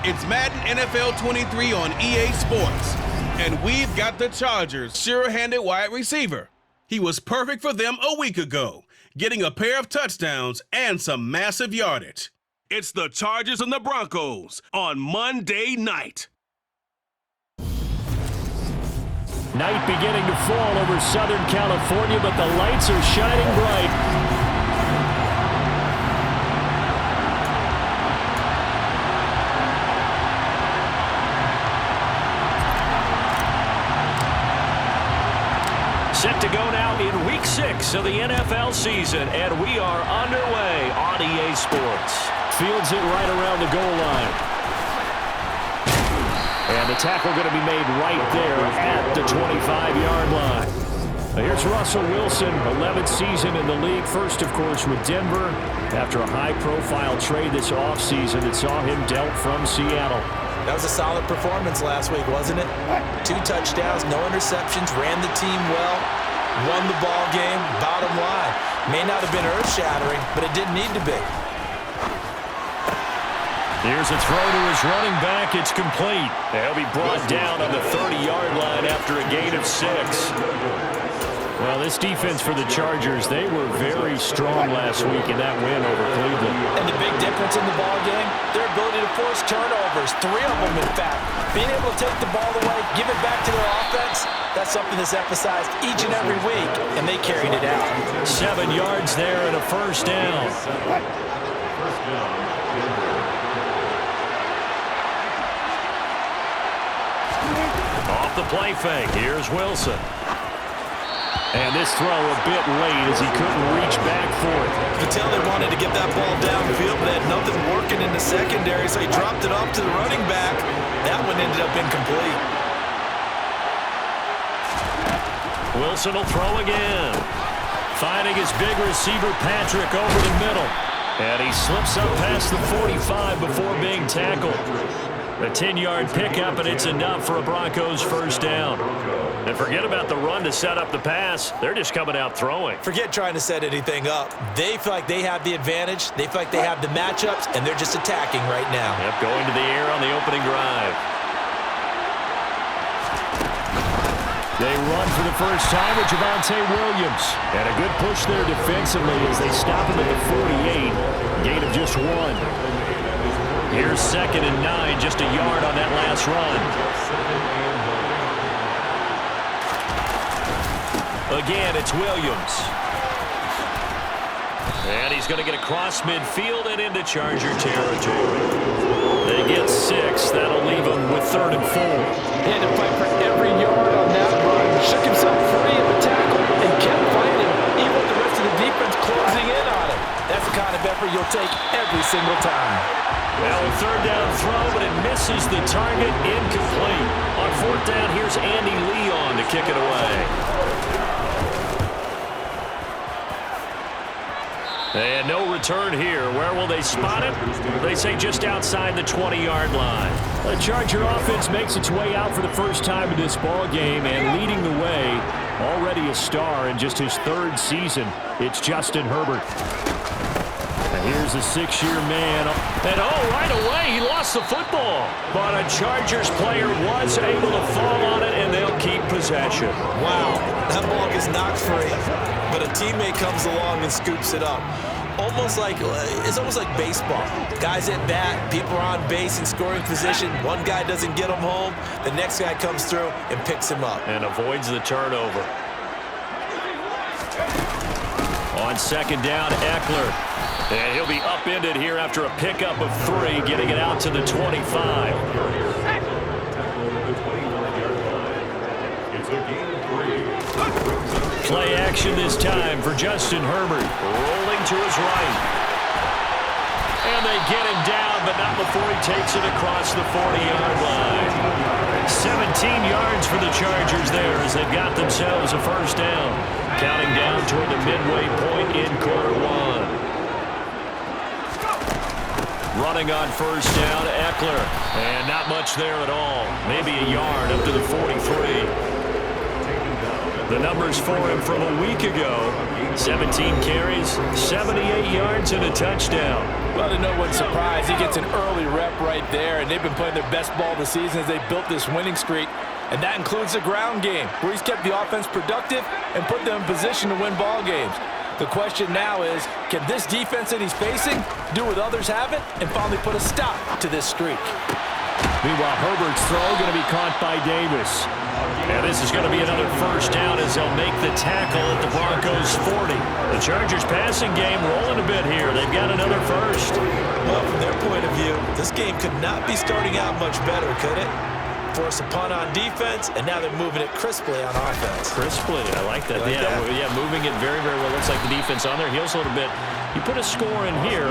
It's Madden NFL 23 on EA Sports. And we've got the Chargers' sure-handed wide receiver. He was perfect for them a week ago, getting a pair of touchdowns and some massive yardage. It's the Chargers and the Broncos on Monday night. Night beginning to fall over Southern California, but the lights are shining bright. Set to go now in Week 6 of the NFL season, and we are underway on EA Sports. Fields it right around the goal line. And the tackle going to be made right there at the 25-yard line. Now here's Russell Wilson, 11th season in the league. First, of course, with Denver after a high-profile trade this offseason that saw him dealt from Seattle. That was a solid performance last week, wasn't it? 2 touchdowns, no interceptions, ran the team well, won the ball game, bottom line. May not have been earth-shattering, but it didn't need to be. Here's a throw to his running back. It's complete. He'll be brought down on the 30-yard line after a gain of 6. Well, this defense for the Chargers, they were very strong last week in that win over Cleveland. And the big difference in the ball game, their ability to force turnovers, 3 of them in fact. Being able to take the ball away, give it back to their offense, that's something that's emphasized each and every week, and they carried it out. 7 yards there and a first down. Off the play fake, here's Wilson. And this throw a bit late as he couldn't reach back for it. You could tell they wanted to get that ball downfield, but had nothing working in the secondary, so he dropped it off to the running back. That one ended up incomplete. Wilson will throw again. Finding his big receiver, Patrick, over the middle. And he slips up past the 45 before being tackled. A 10-yard pickup, and it's enough for a Broncos first down. And forget about the run to set up the pass. They're just coming out throwing. Forget trying to set anything up. They feel like they have the advantage. They feel like they have the matchups, and they're just attacking right now. Yep, going to the air on the opening drive. They run for the first time with Javonte Williams. And a good push there defensively as they stop him at the 48. Gain of just 1. Here's 2nd and 9, just a yard on that last run. Again, it's Williams. And he's going to get across midfield and into Charger territory. They get 6. That'll leave him with 3rd and 4. He had to fight for every yard on that run. Shook himself free of the tackle and kept fighting, even with the rest of the defense closing in on him. That's the kind of effort you'll take every single time. Well, a 3rd down throw, but it misses the target, incomplete. On 4th down, here's Andy Leon to kick it away. And no return here. Where will they spot it? They say just outside the 20-yard line. The Charger offense makes its way out for the first time in this ball game, and leading the way, already a star in just his 3rd season, it's Justin Herbert. And here's a 6-year man. And right away, he lost the football. But a Chargers player was able to fall on it, and they'll keep possession. Wow, that ball gets knocked free, but a teammate comes along and scoops it up. It's almost like baseball. Guys at bat, people are on base in scoring position. One guy doesn't get him home. The next guy comes through and picks him up. And avoids the turnover. On 2nd down, Eckler. And he'll be upended here after a pickup of 3, getting it out to the 25. Play action this time for Justin Herbert. Rolling to his right. And they get him down, but not before he takes it across the 40-yard line. 17 yards for the Chargers there as they've got themselves a first down. Counting down toward the midway point in quarter 1. Running on first down, Eckler. And not much there at all. Maybe a yard up to the 43. The numbers for him from a week ago, 17 carries, 78 yards, and a touchdown. Well, to no one's surprise, he gets an early rep right there, and they've been playing their best ball this season as they built this winning streak. And that includes the ground game, where he's kept the offense productive and put them in position to win ball games. The question now is, can this defense that he's facing do what others haven't and finally put a stop to this streak? Meanwhile, Herbert's throw going to be caught by Davis. And this is going to be another first down as they'll make the tackle at the Broncos 40. The Chargers passing game rolling a bit here. They've got another first. Well, from their point of view, this game could not be starting out much better, could it? Force a punt on defense, and now they're moving it crisply on offense. Crisply, I like that. Yeah, moving it very, very well. Looks like the defense on their heels a little bit. You put a score in here,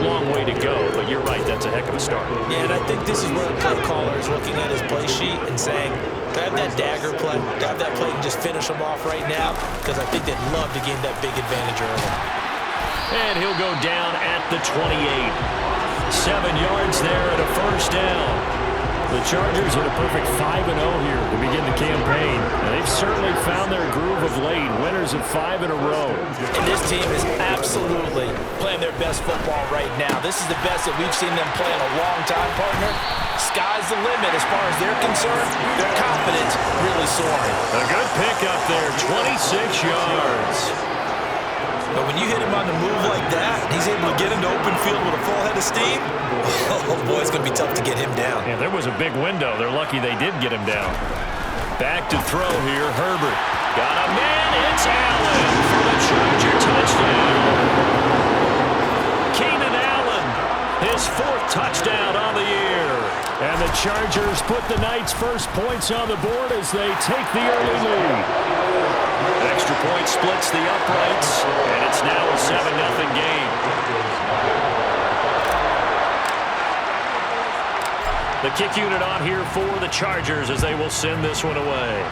long way to go, but you're right, that's a heck of a start. Yeah, and I think this is where the play caller is looking at his play sheet and saying, grab that dagger play, grab that play and just finish them off right now, because I think they'd love to gain that big advantage early. And he'll go down at the 28. 7 yards there at a first down. The Chargers are a perfect 5-0 here to begin the campaign. And they've certainly found their groove of late, winners of 5 in a row. And this team is absolutely playing their best football right now. This is the best that we've seen them play in a long time, partner. Sky's the limit as far as they're concerned. Their confidence really soaring. A good pickup there, 26 yards. But when you hit him on the move like that, he's able to get into open field with a full head of steam. Oh, boy, it's going to be tough to get him down. Yeah, there was a big window. They're lucky they did get him down. Back to throw here, Herbert. Got a man, it's Allen for the Charger touchdown. Keenan Allen, his 4th touchdown on the year. And the Chargers put the Knights' first points on the board as they take the early lead. Extra point splits the uprights, and it's now a 7-0 game. The kick unit on here for the Chargers as they will send this one away.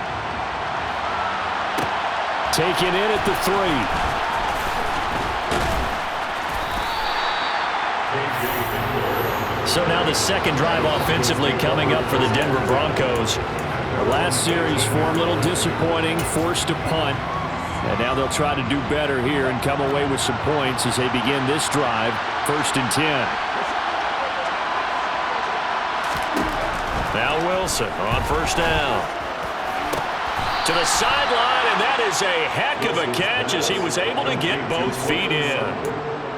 Taken in at the 3. So now the second drive offensively coming up for the Denver Broncos. The last series for them, a little disappointing, forced to punt. And now they'll try to do better here and come away with some points as they begin this drive, 1st and 10. Now Wilson on first down. To the sideline, and that is a heck of a catch as he was able to get both feet in.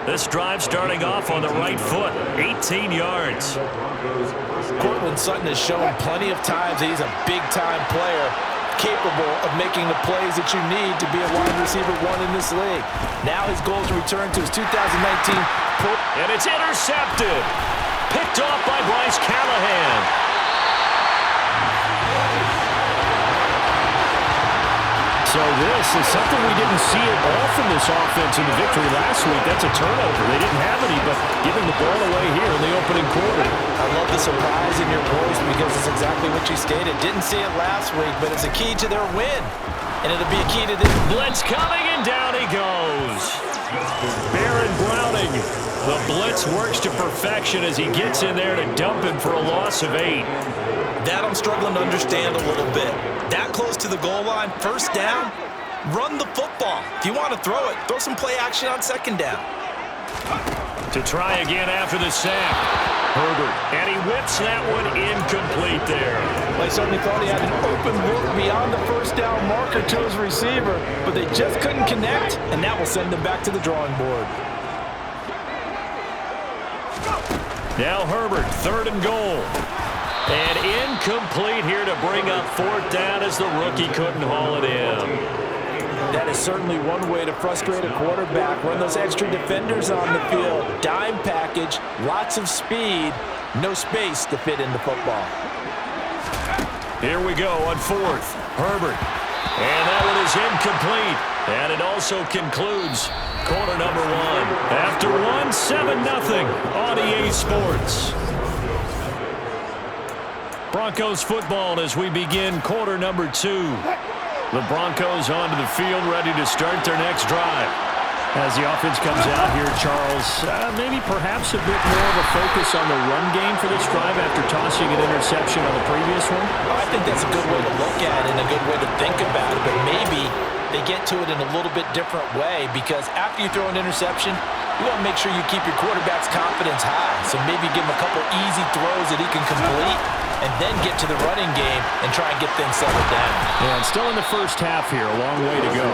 This drive starting off on the right foot, 18 yards. Cortland Sutton has shown plenty of times that he's a big-time player, capable of making the plays that you need to be a wide receiver 1 in this league. Now his goal is to return to his 2019 and it's intercepted. Picked off by Bryce Callahan. So this is something we didn't see at all from this offense in the victory last week. That's a turnover. They didn't have any, but giving the ball away here in the opening quarter. I love the surprise in your voice because it's exactly what you stated. Didn't see it last week, but it's a key to their win. And it'll be a key to this. Blitz coming, and down he goes. Baron Browning. The blitz works to perfection as he gets in there to dump him for a loss of 8. That I'm struggling to understand a little bit. That close to the goal line, first down, run the football. If you want to throw it, throw some play action on second down. To try again after the sack. Herbert, and he whips that one incomplete there. They certainly thought he had an open look beyond the first down marker to his receiver, but they just couldn't connect, and that will send them back to the drawing board. Now Herbert, 3rd and goal. And incomplete here to bring up 4th down as the rookie couldn't haul it in. That is certainly one way to frustrate a quarterback. Run those extra defenders on the field. Dime package, lots of speed, no space to fit in the football. Here we go on 4th. Herbert. And that one is incomplete. And it also concludes quarter number 1. After 7-0 on EA Sports. Broncos football as we begin quarter number 2. The Broncos onto the field, ready to start their next drive. As the offense comes out here, Charles, maybe perhaps a bit more of a focus on the run game for this drive after tossing an interception on the previous one? I think that's a good way to look at it and a good way to think about it, but maybe they get to it in a little bit different way, because after you throw an interception, you want to make sure you keep your quarterback's confidence high. So maybe give him a couple easy throws that he can complete, and then get to the running game and try and get things settled down. Yeah, and still in the first half here, a long way to go.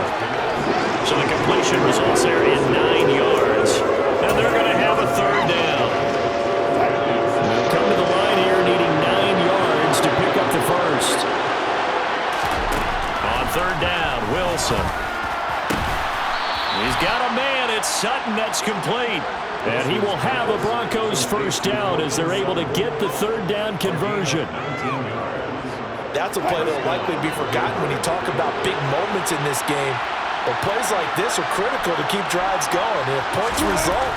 So the completion results there in 9 yards, and they're going to have a third down. They'll come to the line here needing 9 yards to pick up the first. On third down, Wilson. He's got a man. It's Sutton that's complete. And he will have a Broncos first down as they're able to get the third down conversion. That's a play that will likely be forgotten when you talk about big moments in this game. But plays like this are critical to keep drives going. And if points result,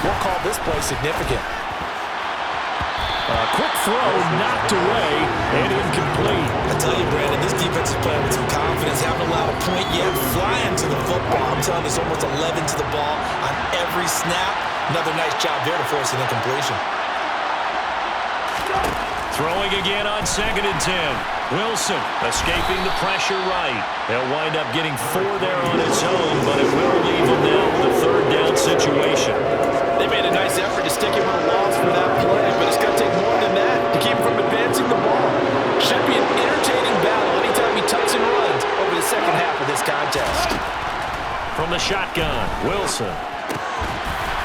we'll call this play significant. A quick throw knocked away and incomplete. I tell you, Brandon, this defense is playing with some confidence. Haven't allowed a point yet. Flying to the football. I'm telling you, it's almost 11 to the ball on every snap. Another nice job there to force an incompletion. Throwing again on 2nd and 10. Wilson escaping the pressure right. He'll wind up getting 4 there on his own, but it will leave him now with a third down situation. They made a nice effort to stick him with a loss for that play, but it's going to take more than that to keep him from advancing the ball. Should be an entertaining battle anytime he tucks and runs over the second half of this contest. From the shotgun, Wilson.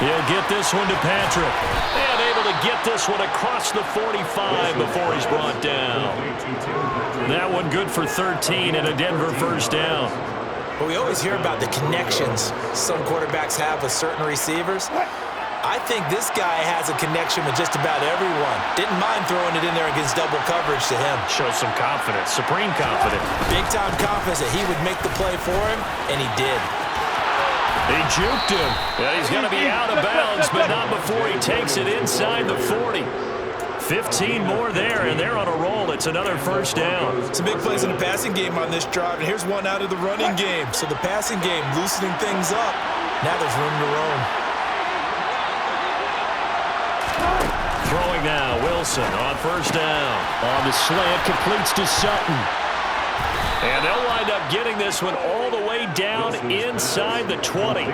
He'll get this one to Patrick. And able to get this one across the 45 before he's brought down. That one good for 13 and a Denver first down. But we always hear about the connections some quarterbacks have with certain receivers. I think this guy has a connection with just about everyone. Didn't mind throwing it in there against double coverage to him. Shows some confidence, supreme confidence. Big-time confidence that he would make the play for him, and he did. He juked him. Yeah, he's going to be out of bounds, but not before he takes it inside the 40. 15 more there, and they're on a roll. It's another first down. Some big plays in the passing game on this drive, and here's one out of the running game. So the passing game loosening things up. Now there's room to roam. Throwing now, Wilson on first down. On the slant, completes to Sutton. And they'll wind up getting this one all the way down inside the 20.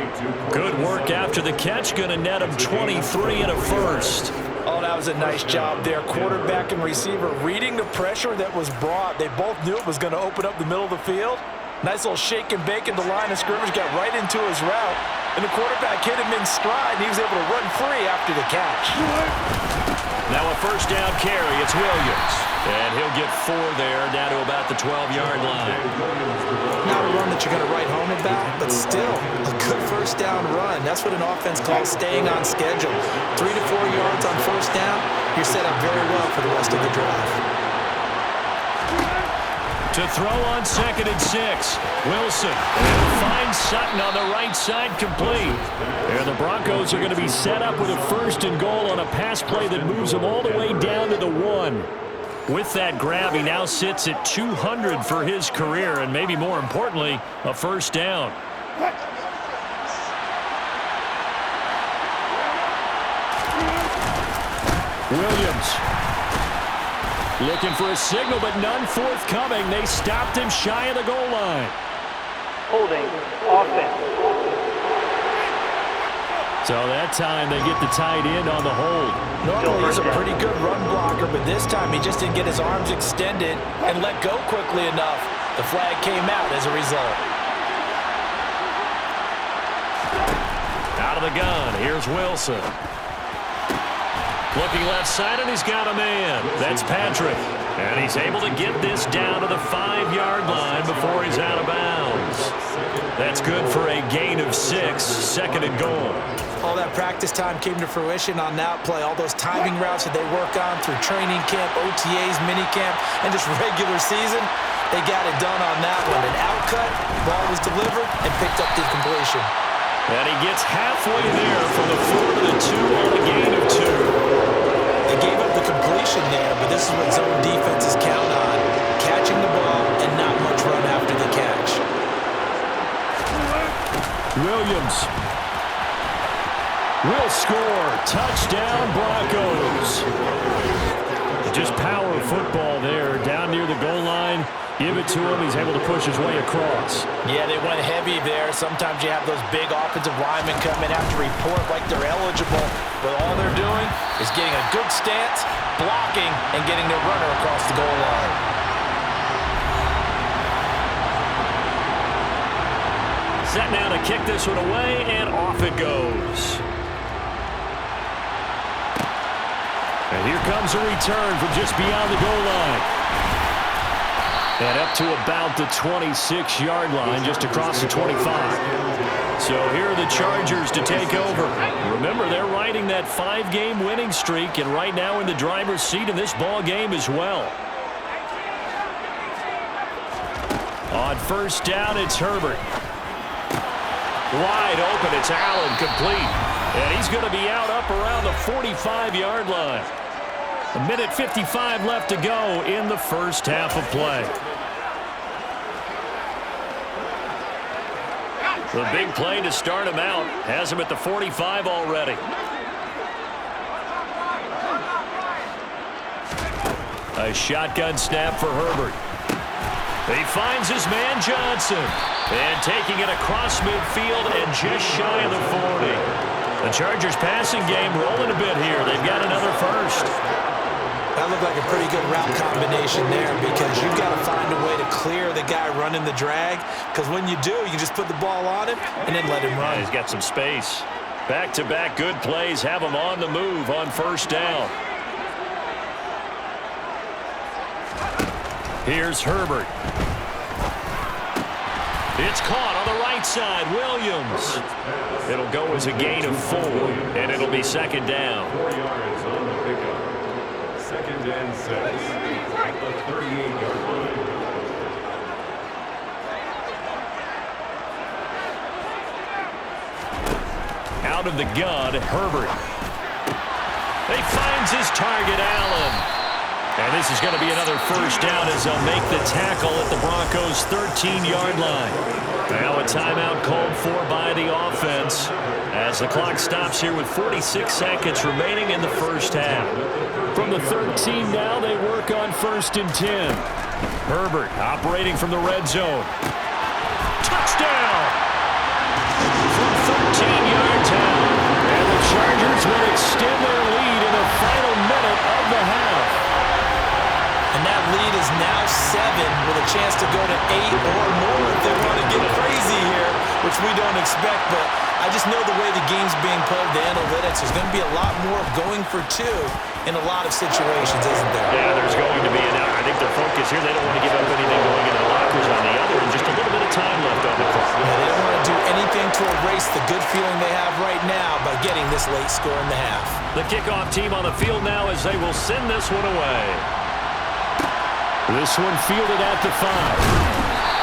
Good work after the catch. Going to net him 23 and a first. Oh, that was a nice job there. Quarterback and receiver reading the pressure that was brought. They both knew it was going to open up the middle of the field. Nice little shake and bake, and the line of scrimmage got right into his route. And the quarterback hit him in stride, and he was able to run free after the catch. Now a first down carry. It's Williams. And he'll get 4 there, down to about the 12-yard line. Not a run that you're going to write home about, but still a good first down run. That's what an offense calls staying on schedule. 3 to 4 yards on first down, you're set up very well for the rest of the drive. To throw on 2nd and 6. Wilson finds Sutton on the right side, complete. And the Broncos are going to be set up with a first and goal on a pass play that moves them all the way down to the 1. With that grab, he now sits at 200 for his career, and maybe more importantly, a first down. Williams looking for a signal, but none forthcoming. They stopped him shy of the goal line. Holding offense. So that time they get the tight end on the hold. Normally he's a pretty good run blocker, but this time he just didn't get his arms extended and let go quickly enough. The flag came out as a result. Out of the gun, here's Wilson. Looking left side, and he's got a man. That's Patrick. And he's able to get this down to the 5-yard line before he's out of bounds. That's good for a gain of 6, 2nd and goal. All that practice time came to fruition on that play. All those timing routes that they work on through training camp, OTAs, minicamp, and just regular season, they got it done on that one. An outcut, ball was delivered, and picked up the completion. And he gets halfway there from the 4 to the 2 on a gain of 2. They gave up the completion there, but this is what zone defenses count on. Catching the ball and not much run after the catch. Williams will score. Touchdown, Broncos. Just power football there down near the goal line. Give it to him. He's able to push his way across. Yeah, they went heavy there. Sometimes you have those big offensive linemen come in, have to report like they're eligible, but all they're doing is getting a good stance, blocking, and getting their runner across the goal line. Set now to kick this one away, and off it goes. And here comes a return from just beyond the goal line. And up to about the 26-yard line, just across the 25. So here are the Chargers to take over. Remember, they're riding that 5-game winning streak, and right now in the driver's seat in this ball game as well. On first down, it's Herbert. Wide open, it's Allen, complete. And he's going to be out up around the 45-yard line. 1:55 left to go in the first half of play. The big play to start him out has him at the 45 already. A shotgun snap for Herbert. He finds his man Johnson. And taking it across midfield and just shy of the 40. The Chargers passing game rolling a bit here. They've got another first. That looked like a pretty good route combination there because you've got to find a way to clear the guy running the drag, because when you do, you just put the ball on him and then let him run. Yeah, he's got some space. Back-to-back good plays have him on the move on first down. Here's Herbert. It's caught on the right side. Williams. It'll go as a gain of 4, and it'll be second down. 4 yards on the pickup. Second and 6 at the 38-yard line. Out of the gun, Herbert. He finds his target, Allen. And this is going to be another first down as they'll make the tackle at the Broncos' 13-yard line. Now a timeout called for by the offense as the clock stops here with 46 seconds remaining in the first half. From the 13 now, they work on first and 10. Herbert operating from the red zone. Touchdown! From 13 yards out. And the Chargers will extend their lead in the final minute of the half. And that lead is now 7 with a chance to go to 8 or more if they want to get crazy here, which we don't expect. But I just know the way the game's being played, the analytics, there's going to be a lot more going for 2 in a lot of situations, isn't there? Yeah, there's going to be. And I think their focus here, they don't want to give up anything going into the lockers on the other, and just a little bit of time left on the clock. Yeah, they don't want to do anything to erase the good feeling they have right now by getting this late score in the half. The kickoff team on the field now as they will send this one away. This one fielded at the 5.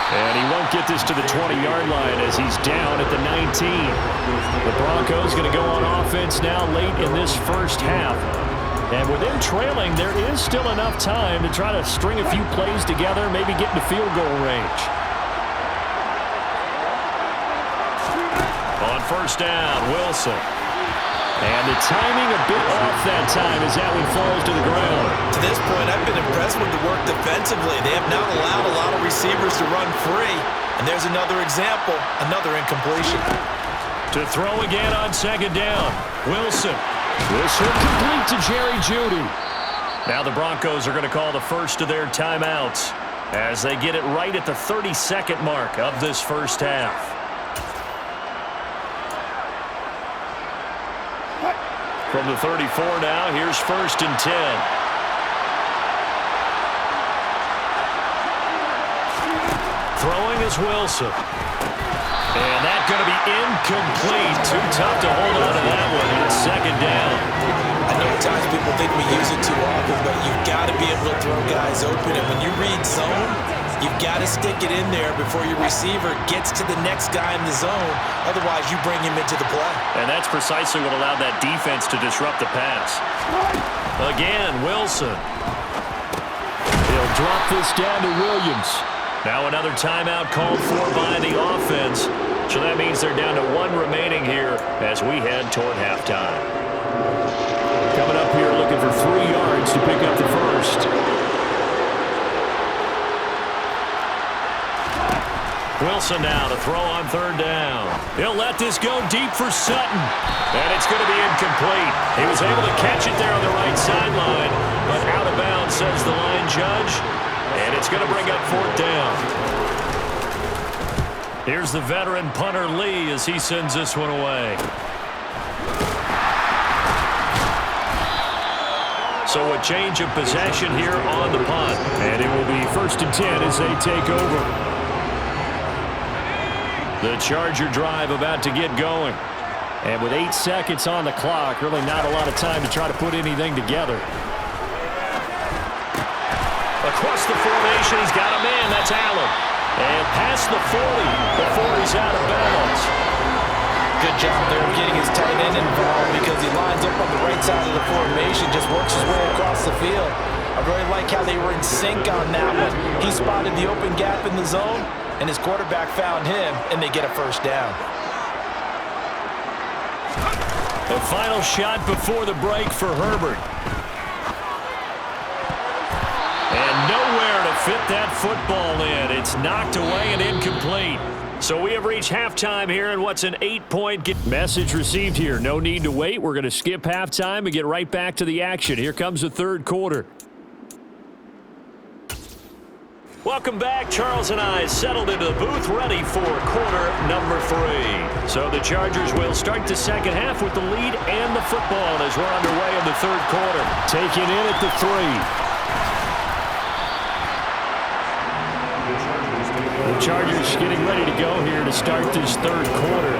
And he won't get this to the 20-yard line as he's down at the 19. The Broncos going to go on offense now late in this first half. And with them trailing, there is still enough time to try to string a few plays together, maybe get into field goal range. On first down, Wilson. And the timing a bit off that time as that one falls to the ground. To this point, I've been impressed with the work defensively. They have not allowed a lot of receivers to run free. And there's another example, another incompletion. To throw again on second down, Wilson. This one complete to Jerry Jeudy. Now the Broncos are going to call the first of their timeouts as they get it right at the 30-second mark of this first half. From the 34 now, here's first and 10. Throwing is Wilson. And that's going to be incomplete. Too tough to hold on to that one. It's second down. I know at times people think we use it too often, but you've got to be able to throw guys open. And when you read zone, you've got to stick it in there before your receiver gets to the next guy in the zone. Otherwise, you bring him into the play. And that's precisely what allowed that defense to disrupt the pass. Again, Wilson. He'll drop this down to Williams. Now another timeout called for by the offense. So that means they're down to 1 remaining here as we head toward halftime. Coming up here looking for 3 yards to pick up the first. Wilson now to throw on third down. He'll let this go deep for Sutton. And it's going to be incomplete. He was able to catch it there on the right sideline, but out of bounds, says the line judge. And it's going to bring up fourth down. Here's the veteran punter Lee as he sends this one away. So a change of possession here on the punt. And it will be 1st and 10 as they take over. The Charger drive about to get going. And with 8 seconds on the clock, really not a lot of time to try to put anything together. Across the formation, he's got a man. That's Allen. And past the 40 before he's out of bounds. Good job there of getting his tight end involved because he lines up on the right side of the formation, just works his way across the field. I really like how they were in sync on that one. He spotted the open gap in the zone, and his quarterback found him, and they get a first down. The final shot before the break for Herbert. And nowhere to fit that football in. It's knocked away and incomplete. So we have reached halftime here in what's an 8-point game. Message received here. No need to wait. We're going to skip halftime and get right back to the action. Here comes the third quarter. Welcome back. Charles and I settled into the booth ready for quarter number 3. So the Chargers will start the second half with the lead and the football as we're underway in the third quarter. Taking in at the 3. The Chargers getting ready to go here to start this third quarter.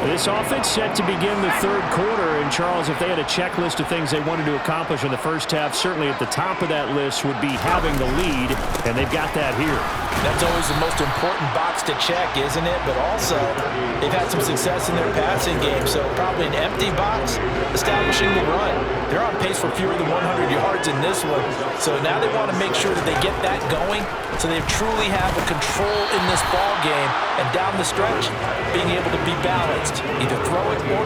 This offense set to begin the third quarter. And, Charles, if they had a checklist of things they wanted to accomplish in the first half, certainly at the top of that list would be having the lead, and they've got that here. That's always the most important box to check, isn't it? But also, they've had some success in their passing game, so probably an empty box establishing the run. They're on pace for fewer than 100 yards in this one, so now they want to make sure that they get that going so they truly have a control in this ball game, and down the stretch, being able to be balanced, either throw it or...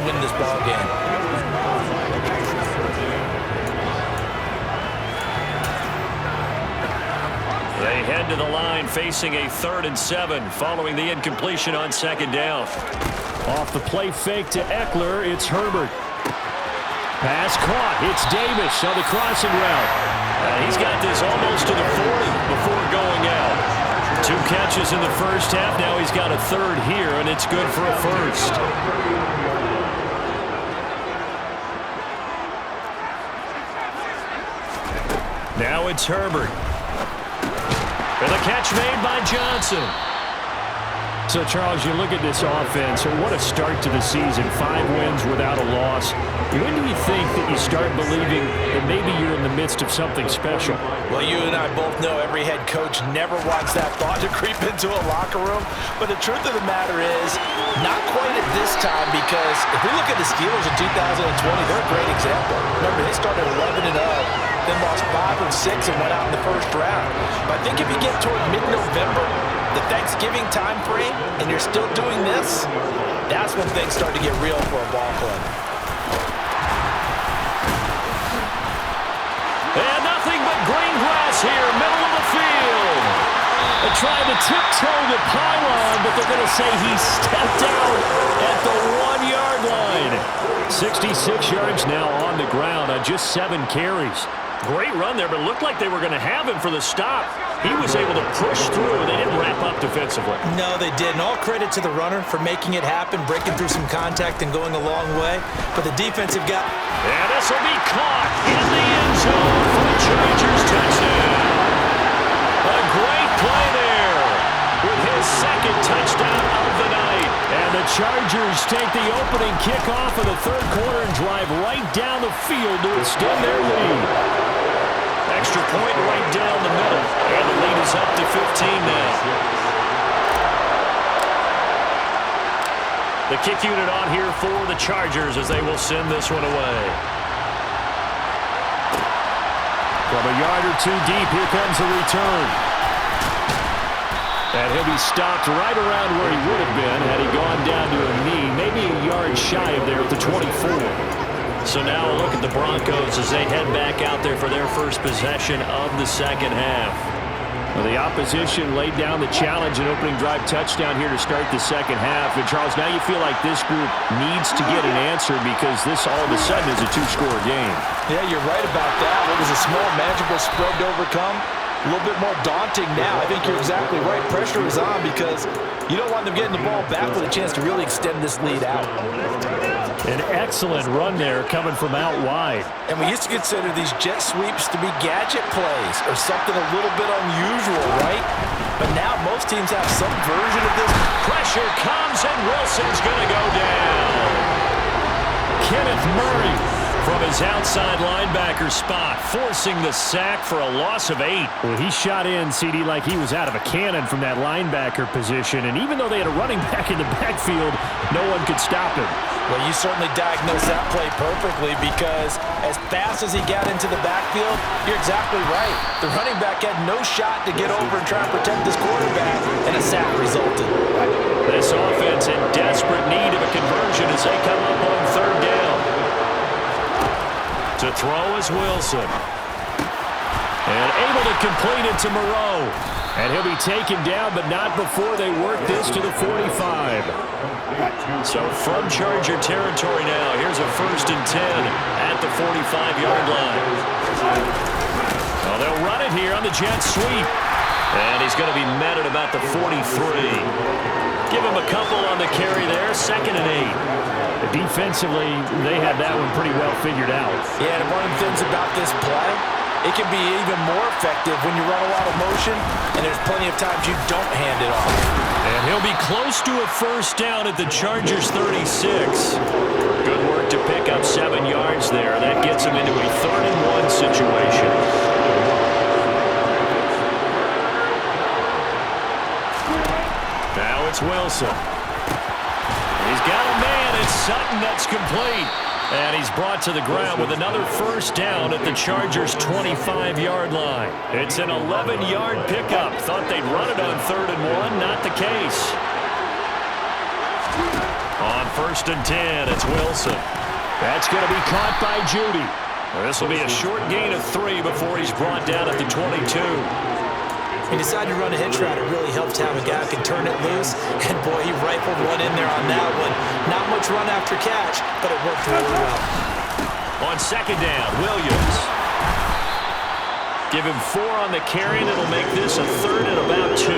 win this ball game. They head to the line facing a 3rd and 7 following the incompletion on second down. Off the play fake to Eckler, it's Herbert. Pass caught. It's Davis on the crossing route. He's got this almost to the 40 before going out. 2 catches in the first half. Now he's got a third here, and it's good for a first. Now it's Herbert. And the catch made by Johnson. So, Charles, you look at this offense, what a start to the season. 5 wins without a loss. When do you think that you start believing that maybe you're in the midst of something special? Well, you and I both know every head coach never wants that thought to creep into a locker room. But the truth of the matter is, not quite at this time, because if we look at the Steelers in 2020, they're a great example. Remember, they started 11-0. Then lost 5 of 6 and went out in the first round. But I think if you get toward mid-November, the Thanksgiving time frame, and you're still doing this, that's when things start to get real for a ball club. And nothing but green grass here, middle of the field. They're trying to tiptoe the pylon, but they're going to say he stepped out at the 1-yard line. 66 yards now on the ground on just 7 carries. Great run there, but it looked like they were going to have him for the stop. He was able to push through. They didn't wrap up defensively. No, they didn't. All credit to the runner for making it happen, breaking through some contact and going a long way. But the defensive guy... And this will be caught in the end zone for the Chargers touchdown. A great play there with his 2nd touchdown of the night. And the Chargers take the opening kickoff of the third quarter and drive right down the field to extend their lead. Extra point right down the middle. And the lead is up to 15 now. The kick unit on here for the Chargers as they will send this one away. From a yard or 2 deep, here comes the return. And he'll be stopped right around where he would have been had he gone down to a knee, maybe a yard shy of there at the 24. So now a look at the Broncos as they head back out there for their first possession of the second half. Well, the opposition laid down the challenge and opening drive touchdown here to start the second half. And, Charles, now you feel like this group needs to get an answer because this all of a sudden is a two-score game. Yeah, you're right about that. What was a small, manageable spread to overcome? A little bit more daunting now. I think you're exactly right. Pressure is on because you don't want them getting the ball back with a chance to really extend this lead out. An excellent run there coming from out wide. And we used to consider these jet sweeps to be gadget plays or something a little bit unusual, right? But now most teams have some version of this. Pressure comes and Wilson's going to go down. Kenneth Murray from his outside linebacker spot, forcing the sack for a loss of 8. Well, he shot in, CD, like he was out of a cannon from that linebacker position. And even though they had a running back in the backfield, no one could stop him. Well, you certainly diagnosed that play perfectly because as fast as he got into the backfield, you're exactly right. The running back had no shot to get over and try and protect his quarterback, and a sack resulted. This offense in desperate need of a conversion as they come up on third down. To throw is Wilson. And able to complete it to Moreau. And he'll be taken down, but not before they work this to the 45. So from Charger territory now, here's a 1st and 10 at the 45-yard line. Well, they'll run it here on the jet sweep. And he's going to be met at about the 43. Give him a couple on the carry there, 2nd and 8. Defensively, they had that one pretty well figured out. Yeah, and one of the things about this play, it can be even more effective when you run a lot of motion, and there's plenty of times you don't hand it off. And he'll be close to a 1st down at the Chargers' 36. Good work to pick up 7 yards there. That gets him into a 3rd and 1 situation. Now it's Wilson. He's got a man. It's Sutton that's complete. And he's brought to the ground with another 1st down at the Chargers' 25-yard line. It's an 11-yard pickup. Thought they'd run it on 3rd and 1. Not the case. On 1st and 10, it's Wilson. That's going to be caught by Judy. This will be a short gain of 3 before he's brought down at the 22. He decided to run a hitch route. It really helps to have a guy who can turn it loose. And, boy, he rifled one in there on that one. Not much run after catch, but it worked really well. On 2nd down, Williams. Give him 4 on the carry, and it'll make this a 3rd and about 2.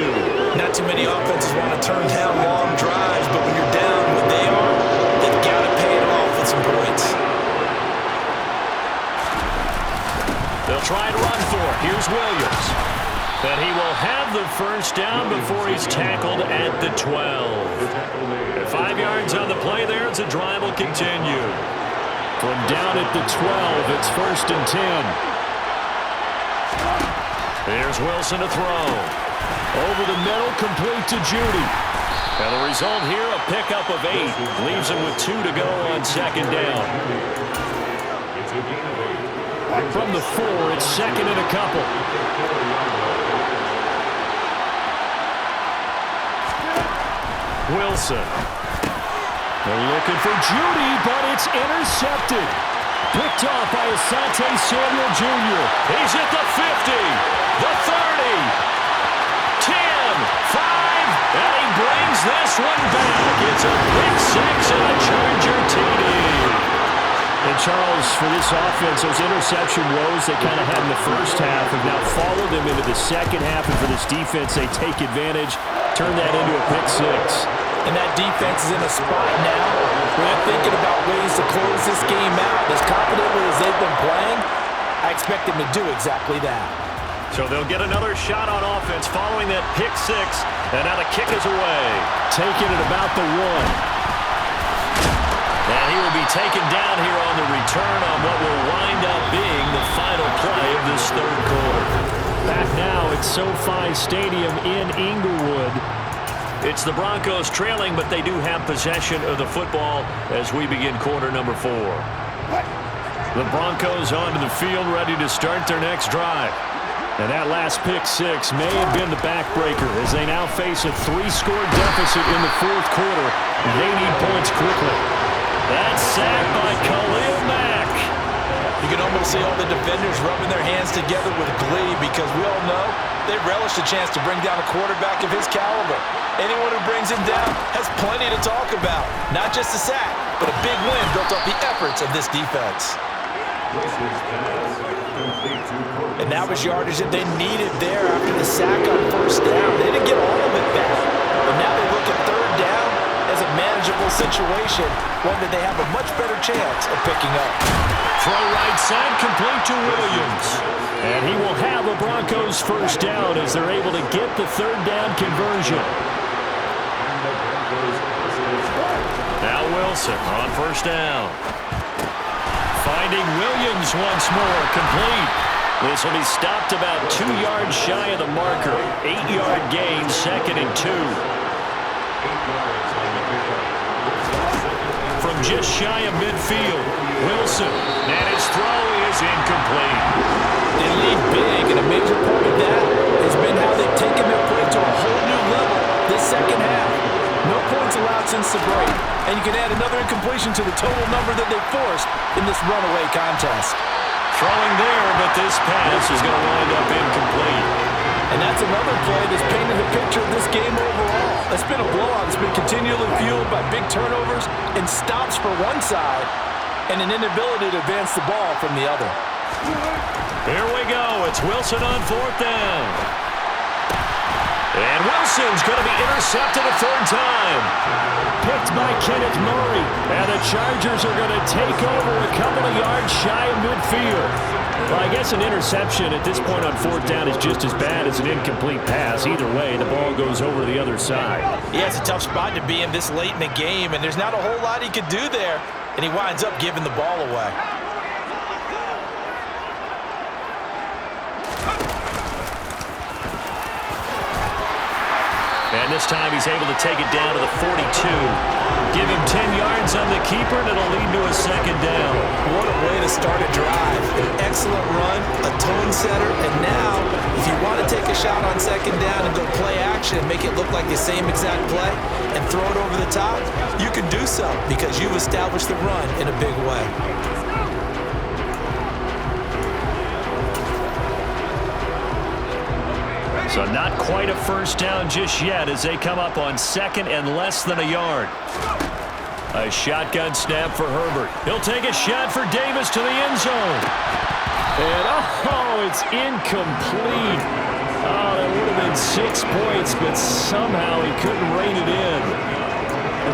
Not too many offenses want to turn down long drives, but when you're down what they are, they've got to pay it off with some points. They'll try and run for it. Here's Williams. But he will have the 1st down before he's tackled at the 12. 5 yards on the play there as the drive will continue. From down at the 12, it's 1st and 10. Here's Wilson to throw. Over the middle, complete to Judy. And the result here, a pickup of 8. Leaves him with 2 to go on 2nd down. From the 4, it's 2nd and a couple. Wilson. They're looking for Judy, but it's intercepted. Picked off by Asante Samuel Jr. He's at the 50, the 30, 10, 5, and he brings this one back. It's a pick 6 and a Charger TD. And Charles, for this offense, those interception woes they kind of had in the first half have now followed them into the second half. And for this defense, they take advantage, turn that into a pick 6. And that defense is in a spot now where they're thinking about ways to close this game out. As confidently as they've been playing, I expect them to do exactly that. So they'll get another shot on offense following that pick 6. And now the kick is away. Taking it about the 1. And he will be taken down here on the return on what will wind up being the final play of this 3rd quarter. Back now at SoFi Stadium in Inglewood. It's the Broncos trailing, but they do have possession of the football as we begin quarter number 4. The Broncos onto the field ready to start their next drive. And that last pick six may have been the backbreaker as they now face a 3-score deficit in the fourth quarter. They need points quickly. That's sacked by Khalil Mack. You can almost see all the defenders rubbing their hands together with glee because we all know they relish the chance to bring down a quarterback of his caliber. Anyone who brings him down has plenty to talk about. Not just a sack, but a big win built off the efforts of this defense. And that was yardage that they needed there after the sack on first down. They didn't get all of it back, but now they look at third down as a manageable situation, one that they have a much better chance of picking up. Throw right side, complete to Williams. And he will have a Broncos first down as they're able to get the third down conversion. Now Wilson on first down. Finding Williams once more, complete. This will be stopped about 2 yards shy of the marker. 8-yard gain, 2nd and 2. From just shy of midfield, Wilson, and his throw is incomplete. They lead big, and a major part of that has been how they've taken their play to a whole new level this second half. No points allowed since the break, and you can add another incompletion to the total number that they forced in this runaway contest. Throwing there, but this pass is going to wind up incomplete. And that's another play that's painted the picture of this game overall. It's been a blowout. It's been continually fueled by big turnovers and stops for one side and an inability to advance the ball from the other. Here we go. It's Wilson on fourth down. And Wilson's going to be intercepted a third time. Picked by Kenneth Murray. And the Chargers are going to take over a couple of yards shy of midfield. Well, I guess an interception at this point on fourth down is just as bad as an incomplete pass. Either way, the ball goes over to the other side. Yeah, it's a tough spot to be in this late in the game, and there's not a whole lot he could do there, and he winds up giving the ball away. And this time he's able to take it down to the 42. Give him 10 yards on the keeper, and it'll lead to a second down. What a way to start a drive. An excellent run, a tone setter, and now, if you want to take a shot on second down and go play action and make it look like the same exact play and throw it over the top, you can do so because you've established the run in a big way. So not quite a first down just yet as they come up on second and less than a yard. A shotgun snap for Herbert. He'll take a shot for Davis to the end zone. And it's incomplete. Oh, that would have been 6 points, but somehow he couldn't rein it in.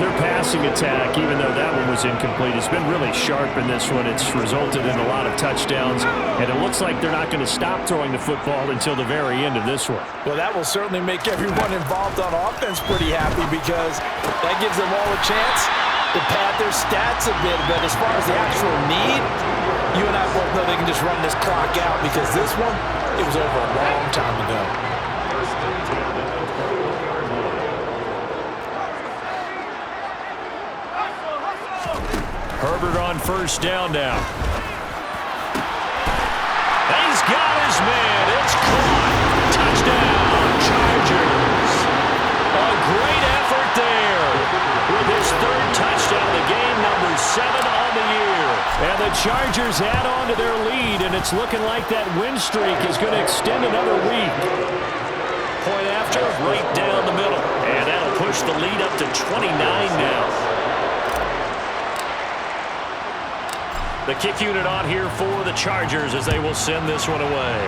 Their passing attack, even though that one was incomplete, has been really sharp in this one. It's resulted in a lot of touchdowns, and it looks like they're not going to stop throwing the football until the very end of this one. Well, that will certainly make everyone involved on offense pretty happy because that gives them all a chance to pad their stats a bit. But as far as the actual need, you and I both know they can just run this clock out because this one, it was over a long time ago. Herbert on first down now. He's got his man. It's caught. Touchdown, Chargers. A great effort there. With his third touchdown, the game number 7 on the year. And the Chargers add on to their lead, and it's looking like that win streak is going to extend another week. Point after, right down the middle. And that'll push the lead up to 29 now. The kick unit on here for the Chargers as they will send this one away.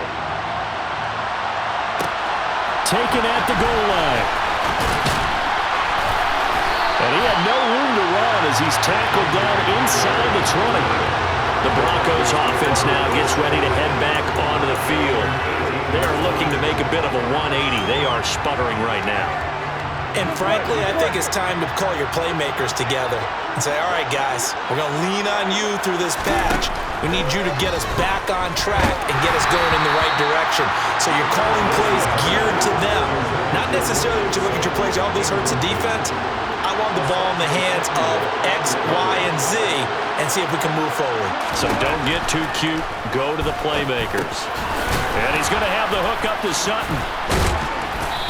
Taken at the goal line. And he had no room to run as he's tackled down inside the 20. The Broncos offense now gets ready to head back onto the field. They are looking to make a bit of a 180. They are sputtering right now. And frankly, I think it's time to call your playmakers together and say, all right, guys, we're going to lean on you through this patch. We need you to get us back on track and get us going in the right direction. So you're calling plays geared to them. Not necessarily when you look at your plays, oh, this hurts the defense. I want the ball in the hands of X, Y, and Z and see if we can move forward. So don't get too cute. Go to the playmakers. And he's going to have the hook up to Sutton.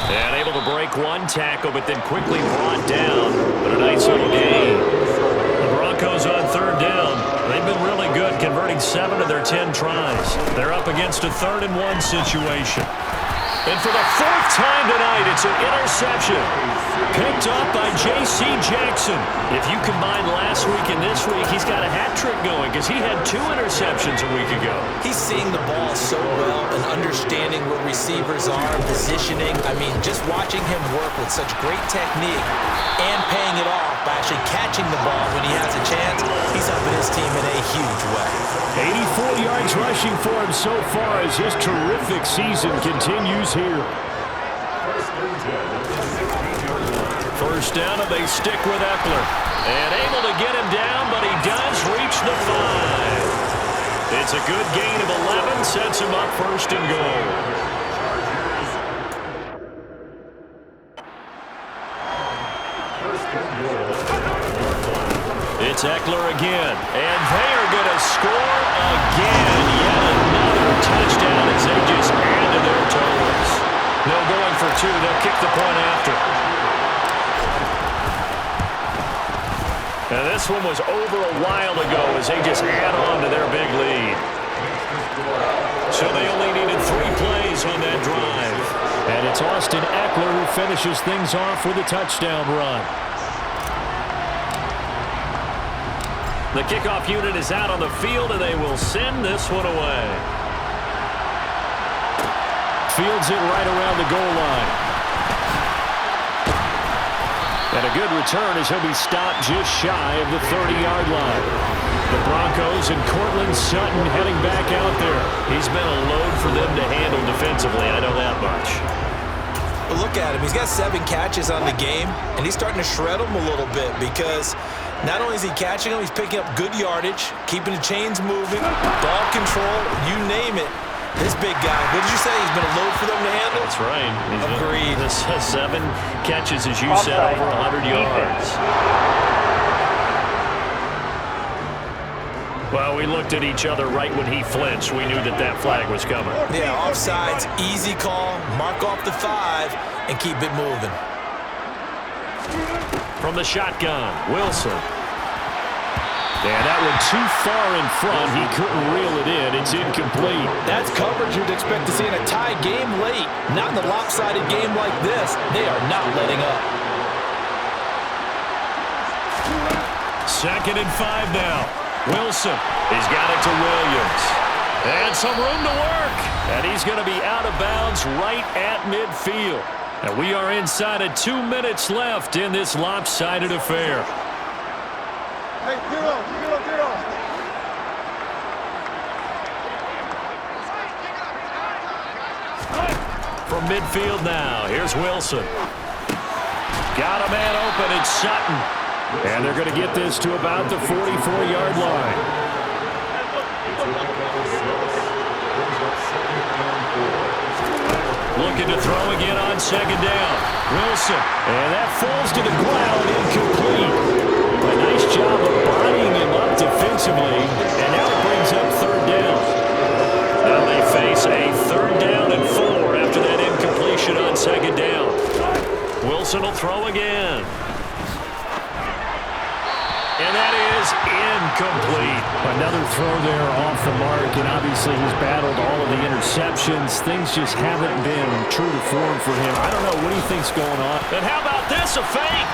And able to break one tackle, but then quickly brought down. But a nice little gain. The Broncos on third down. They've been really good, converting 7 of their 10 tries. They're up against a 3rd and 1 situation. And for the 4th time tonight, it's an interception. Picked up by J.C. Jackson. If you combine last week and this week, he's got a hat trick going because he had 2 interceptions a week ago. He's seeing the ball so well and understanding where receivers are, positioning. I mean, just watching him work with such great technique and paying it off by actually catching the ball when he has a chance, he's helping his team in a huge way. 84 yards rushing for him so far as his terrific season continues here. First down, and they stick with Eckler. And able to get him down, but he does reach the 5. It's a good gain of 11, sets him up 1st and goal. It's Eckler again, and they are going to score again. Yet another touchdown as they just add to their totals. No going for 2. They'll kick the point after. Now this one was over a while ago as they just add on to their big lead. So they only needed 3 plays on that drive. And it's Austin Eckler who finishes things off with a touchdown run. The kickoff unit is out on the field, and they will send this one away. Fields it right around the goal line. And a good return as he'll be stopped just shy of the 30-yard line. The Broncos and Cortland Sutton heading back out there. He's been a load for them to handle defensively, I know that much. But look at him. He's got 7 catches on the game, and he's starting to shred them a little bit because not only is he catching them, he's picking up good yardage, keeping the chains moving, ball control, you name it. This big guy, what did you say? He's been a load for them to handle? That's right. Agreed. 7 catches, as you said, over 100 yards. Well, we looked at each other right when he flinched. We knew that that flag was coming. Yeah, offsides, easy call, mark off the 5, and keep it moving. From the shotgun, Wilson. And that one too far in front. He couldn't reel it in. It's incomplete. That's coverage you'd expect to see in a tie game late. Not in a lopsided game like this. They are not letting up. 2nd and 5 now. Wilson. He's got it to Williams. And some room to work. And he's going to be out of bounds right at midfield. And we are inside of 2 minutes left in this lopsided affair. Hey, get off. From midfield now, here's Wilson. Got a man open, it's Sutton. And they're going to get this to about the 44-yard line. Looking to throw again on 2nd down. Wilson. And that falls to the ground, incomplete. A nice job of bodying him up defensively. And now it brings up 3rd down. Now they face a 3rd down and 4 after that incompletion on 2nd down. Wilson will throw again. And that is incomplete. Another throw there off the mark, and obviously he's battled all of the interceptions. Things just haven't been true to form for him. I don't know what he thinks going on. And how about this, a fake?